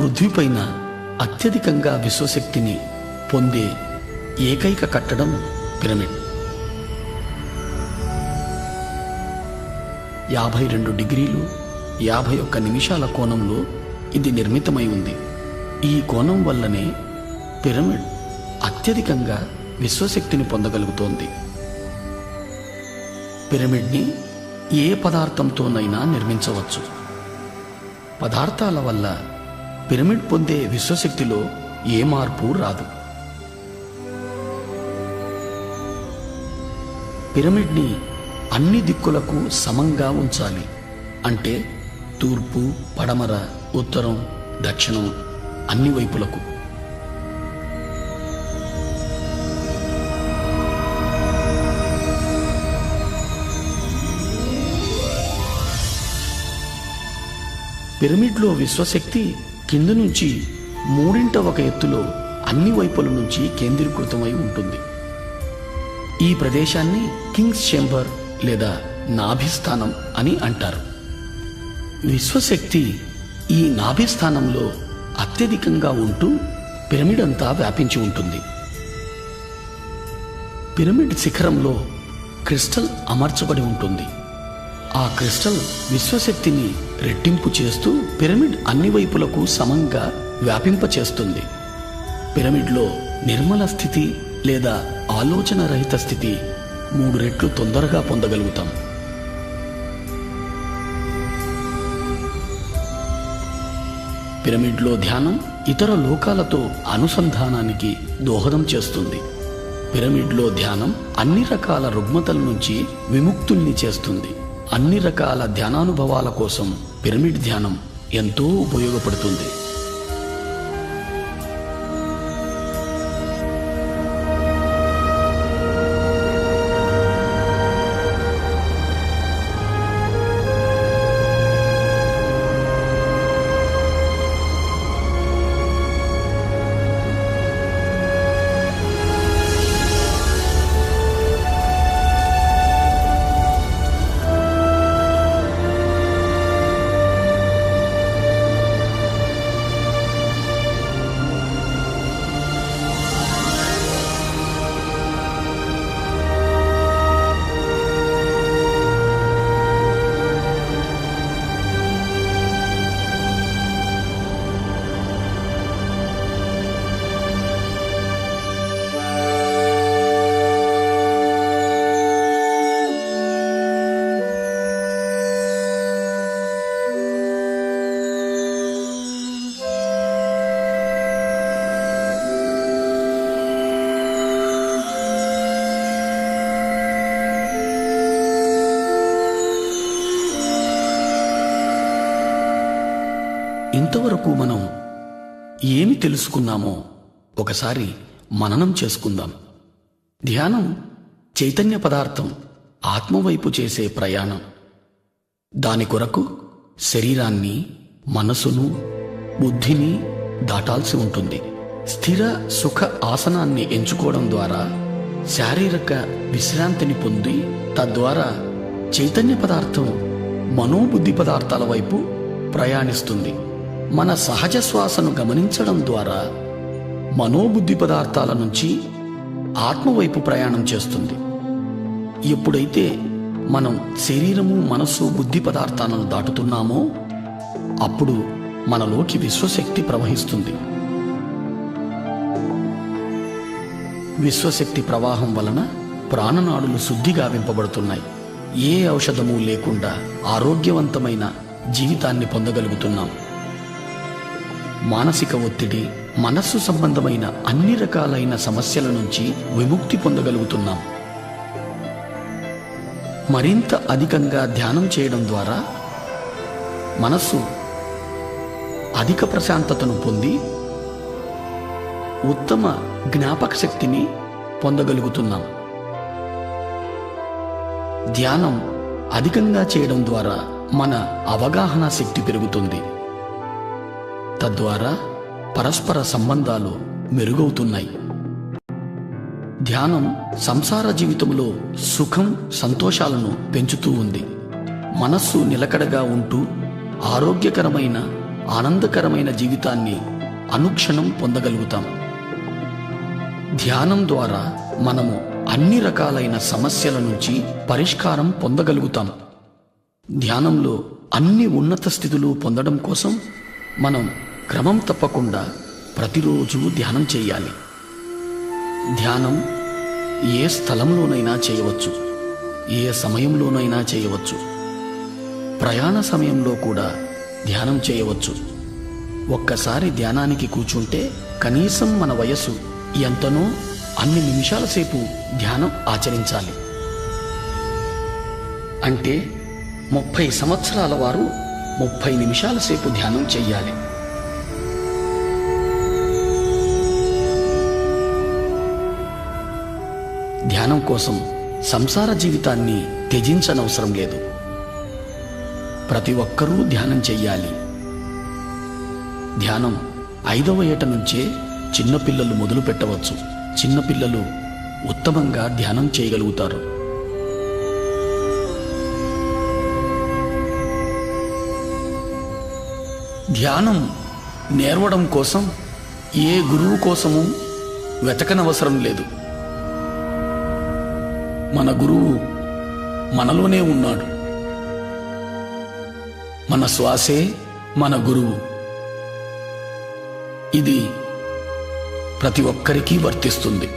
పృథ్వీపైన అత్యధికంగా విశ్వశక్తిని పొందే ఏకైక కట్టడం పిరమిడ్. 52 డిగ్రీలు 51 నిమిషాల కోణంలో ఇది నిర్మితమై ఉంది. ఈ కోణం వల్లనే పిరమిడ్ అత్యధికంగా విశ్వశక్తిని పొందగలుగుతోంది. పిరమిడ్ని ఏ పదార్థంతోనైనా నిర్మించవచ్చు. పదార్థాల వల్ల పిరమిడ్ పొందే విశ్వశక్తిలో ఏ మార్పు రాదు. పిరమిడ్ని అన్ని దిక్కులకు సమంగా ఉంచాలి. అంటే తూర్పు, పడమర, ఉత్తరం, దక్షిణం అన్ని వైపులకు. పిరమిడ్లో విశ్వశక్తి కింద నుంచి 3/1 ఎత్తులో అన్ని వైపుల నుంచి కేంద్రీకృతమై ఉంటుంది. ఈ ప్రదేశాన్ని కింగ్స్ చేంబర్ లేదా నాభిస్థానం అని అంటారు. విశ్వశక్తి ఈ నాభిస్థానంలో అత్యధికంగా ఉంటూ పిరమిడ్ అంతా వ్యాపించి ఉంటుంది. పిరమిడ్ శిఖరంలో క్రిస్టల్ అమర్చబడి ఉంటుంది. ఆ క్రిస్టల్ విశ్వశక్తిని రెట్టింపు చేస్తూ పిరమిడ్ అన్ని వైపులకు సమంగా వ్యాపింపచేస్తుంది. పిరమిడ్లో నిర్మల స్థితి లేదా ఆలోచన రహిత స్థితి 3 రెట్లు తొందరగా పొందగలుగుతాం. పిరమిడ్లో ధ్యానం ఇతర లోకాలతో అనుసంధానానికి దోహదం చేస్తుంది. పిరమిడ్లో ధ్యానం అన్ని రకాల రుగ్మతల నుంచి విముక్తుల్ని చేస్తుంది. అన్ని రకాల ధ్యానానుభవాల కోసం పిరమిడ్ ధ్యానం ఎంతో ఉపయోగపడుతుంది. ఇంతవరకు మనం ఏమి తెలుసుకున్నామో ఒకసారి మననం చేసుకుందాం. ధ్యానం చైతన్య పదార్థం ఆత్మవైపు చేసే ప్రయాణం. దాని కొరకు శరీరాన్ని, మనసును, బుద్ధిని దాటాల్సి ఉంటుంది. స్థిర సుఖ ఆసనాన్ని ఎంచుకోవడం ద్వారా శారీరక విశ్రాంతిని పొంది తద్వారా చైతన్య పదార్థం మనోబుద్ధి పదార్థాల వైపు ప్రయాణిస్తుంది. మన సహజ శ్వాసను గమనించడం ద్వారా మనోబుద్ధి పదార్థాల నుంచి ఆత్మవైపు ప్రయాణం చేస్తుంది. ఎప్పుడైతే మనం శరీరము, మనస్సు, బుద్ధి పదార్థాలను దాటుతున్నామో అప్పుడు మనలోకి విశ్వశక్తి ప్రవహిస్తుంది. విశ్వశక్తి ప్రవాహం వలన ప్రాణనాడులు శుద్ధి గావింపబడుతున్నాయి. ఏ ఔషధము లేకుండా ఆరోగ్యవంతమైన జీవితాన్ని పొందగలుగుతున్నాం. మానసిక ఒత్తిడి, మనస్సు సంబంధమైన అన్ని రకాలైన సమస్యల నుంచి విముక్తి పొందగలుగుతున్నాం. మరింత అధికంగా ధ్యానం చేయడం ద్వారా మనస్సు అధిక ప్రశాంతతను పొంది ఉత్తమ జ్ఞాపక శక్తిని పొందగలుగుతున్నాం. ధ్యానం అధికంగా చేయడం ద్వారా మన అవగాహన శక్తి పెరుగుతుంది. తద్వారా పరస్పర సంబంధాలు మెరుగవుతున్నాయి. ధ్యానం సంసార జీవితంలో సుఖం, సంతోషాలను పెంచుతూ ఉంది. మనస్సు నిలకడగా ఉంటూ ఆరోగ్యకరమైన ఆనందకరమైన జీవితాన్ని అనుక్షణం పొందగలుగుతాం. ధ్యానం ద్వారా మనము అన్ని రకాలైన సమస్యల నుంచి పరిష్కారం పొందగలుగుతాం. ధ్యానంలో అన్ని ఉన్నత స్థితులు పొందడం కోసం మనం క్రమం తప్పకుండా ప్రతిరోజు ధ్యానం చేయాలి. ధ్యానం ఏ స్థలంలోనైనా చేయవచ్చు, ఏ సమయంలోనైనా చేయవచ్చు. ప్రయాణ సమయంలో కూడా ధ్యానం చేయవచ్చు. ఒక్కసారి ధ్యానానికి కూర్చుంటే కనీసం మన వయస్సు ఎంతనో అన్ని నిమిషాల సేపు ధ్యానం ఆచరించాలి. అంటే 30 సంవత్సరాల వారు 30 నిమిషాల సేపు ధ్యానం చెయ్యాలి. ధ్యానం కోసం సంసార జీవితాన్ని త్యజించనవసరం లేదు. ప్రతి ఒక్కరూ ధ్యానం చెయ్యాలి. ధ్యానం 5వ ఏట నుంచే చిన్నపిల్లలు మొదలు పెట్టవచ్చు. చిన్నపిల్లలు ఉత్తమంగా ధ్యానం చేయగలుగుతారు. ధ్యానం నేర్వడం కోసం ఏ గురువు కోసము వెతకనవసరం లేదు. మన గురువు మనలోనే ఉన్నాడు. మన శ్వాసే మన గురువు. ఇది ప్రతి ఒక్కరికి వర్తిస్తుంది.